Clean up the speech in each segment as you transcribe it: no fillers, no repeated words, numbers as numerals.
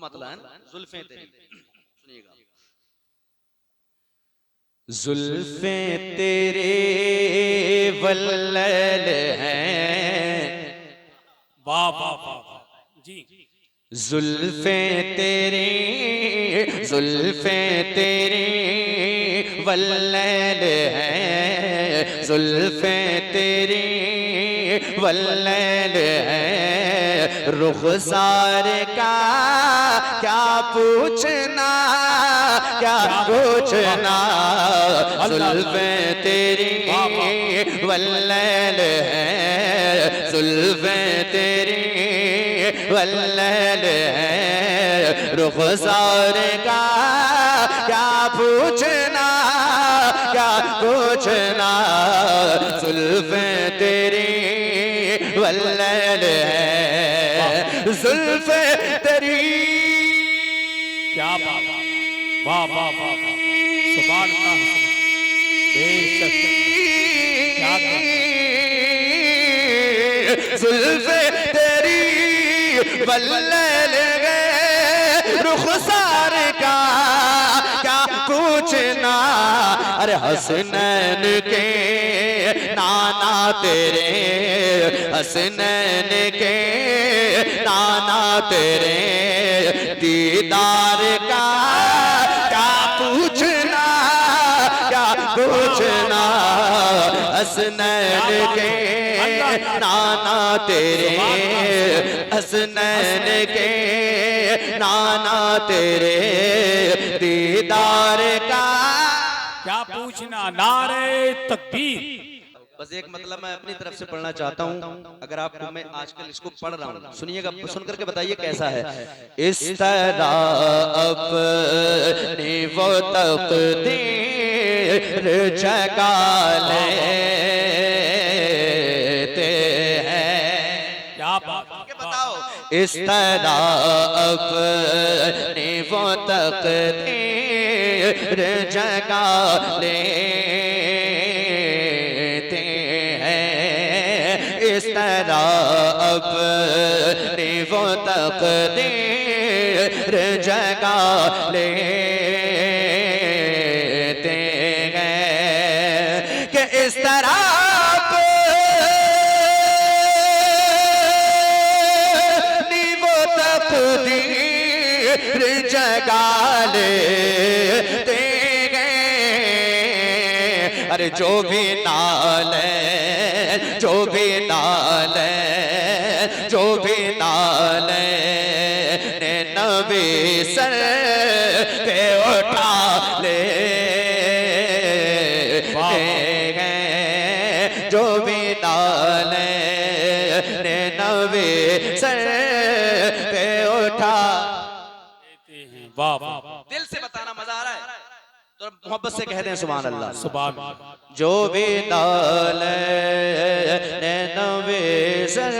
मतलब है जुल्फे तेरी। सुनिएगा। जुल्फे तेरे वल्लल हैं, वाह वाह वाह जी। जुल्फे तेरे, जुल्फे तेरे वल्लल हैं, जुल्फे तेरे वल्लल हैं। रुखसार का क्या पूछना, क्या पूछना, जुल्फे तेरी वल्लल हैं, जुल्फे तेरी वल्लल है। रुखसार का क्या पूछना, क्या पूछना, जुल्फे तेरी वल्लल है, जुल्फे तेरी। क्या बात, वाह वाह वाह वाह, सुभान अल्लाह, बेशक क्या जुल्फे तेरी वल्लल गए। रुखसार का क्या पूछना, अरे हसनैन के नाना तेरे, हसनैन के नाना तेरे, दीदार का क्या पूछना, क्या पूछना, हसनैन के नाना तेरे, हसनैन के नाना तेरे, दीदार का क्या पूछना। नारे तकबीर। बस एक मतलब मैं अपनी तरफ से पढ़ना चाहता हूँ, अगर आपको मैं आजकल इसको पढ़ रहा हूँ, सुनिएगा, सुन करके बताइए कैसा है। इस तरह अपनी वो तकदीर जगा लेते हैं। क्या बात, बताओ। इस तरह अपनी वो तकदीर जगा लेते हैं। इस तरह अपनी वो तकदीर जगा लेते हैं कि इस तरह जगा लेते हैं। अरे जो भी नाले, जो भी नाले, जो भी नाले ने नबी सर पे उठा लेते हैं। जो भी नाले ने नबी सर पे उठा। वाह वाह, दिल से बताना, मजा आ रहा है तो मोहब्बत से कह दें सुभान अल्लाह। सुभान। जो भी नाल ने नबी सर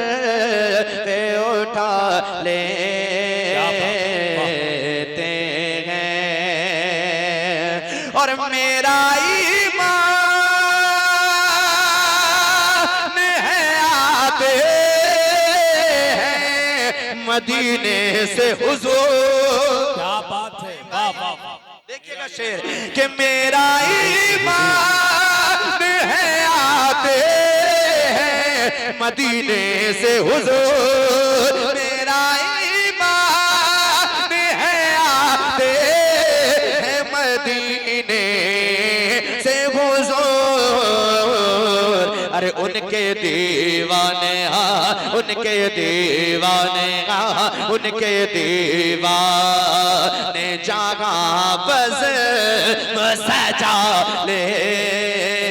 पे उठा लेते हैं। और मेरा ईमान है आते हैं मदीने से हुजूर। क्या बात है, वाह वाह वाह। देखिएगा शेर कि मेरा ईमान है आते हैं मदीने से हुजूर। मेरा ईमान है आते हैं मदीने से हुजूर। अरे उनके दीवाने, उनके दीवाने, उनके दीवाने जगह बस सजा लेते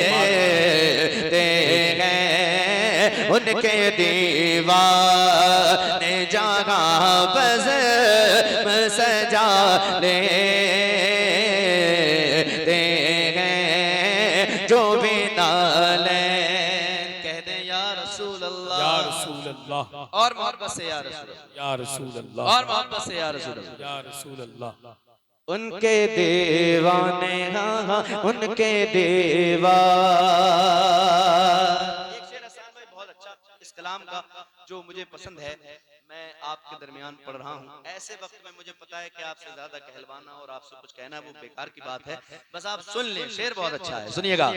हैं। उनके दीवाने जगह बस सजा लेते हैं। जो भी नाले कह दे या रसूल अल्लाह, या रसूल अल्लाह, और मोहब्बत से या रसूल अल्लाह, या रसूल अल्लाह, और मोहब्बत से या रसूल अल्लाह। या रसूल अल्लाह। उनके दीवाने, हाँ उनके दीवाने। एक शेर हसन भाई बहुत अच्छा इस कलाम का जो मुझे पसंद है, मैं आपके दरमियान पढ़ रहा हूँ, ऐसे वक्त में मुझे पता है कि आपसे ज्यादा कहलवाना और आपसे कुछ कहना वो बेकार की बात है, बस आप सुन लें, शेर बहुत अच्छा है, सुनिएगा।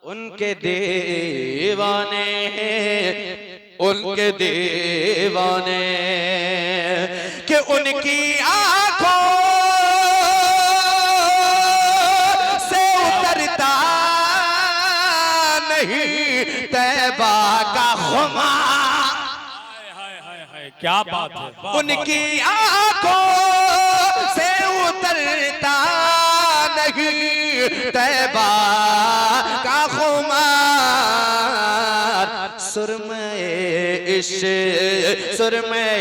उनके दीवाने, उनके दीवाने कि उनकी आंखों से उतरता नहीं तैबा का खुमार। हाय हाय हाय क्या बात है, वाह, उनकी आंखों से उतरता नहीं तैबा का खुमार। सुरमए इश्क, सुरमए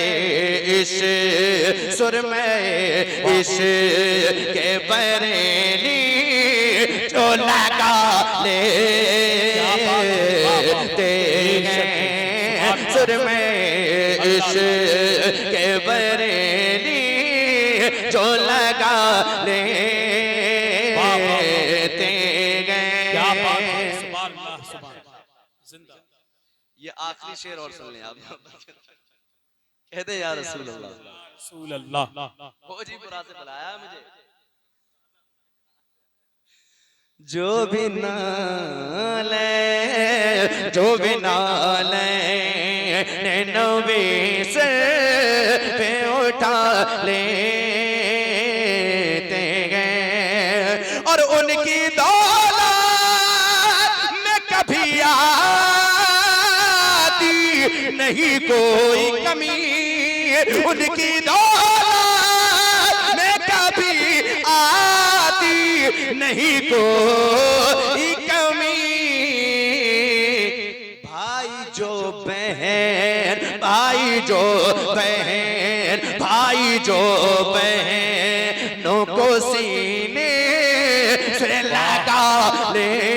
इश्क, सुरमए इश्क के बरेली जो लगा लेते हैं, सुरमए इश्क के बरेली जो लगा लेते हैं। क्या बात है, सुभान अल्लाह, सुभान अल्लाह, जिंदा। ये आखिरी शेर और सुन लें आप। कहते या रसूल अल्लाह, रसूल अल्लाह। फौजीपुरा से बुलाया मुझे। जो भी नाले, जो भी नाले नबी से पे उठा लेते हैं और उनकी दौलत में कभी आती नहीं कोई कमी, उनकी दौलत में कभी आती नहीं कोई कमी। भाई जो बहन, भाई जो बहन, भाई जो बहनों को सीने से लगा लेते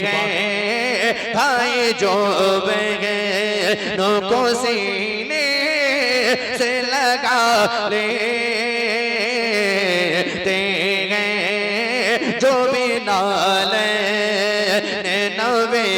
हैं, भाई जो बहनों को सीने से लगा लेते हैं, जो भी नाले नबी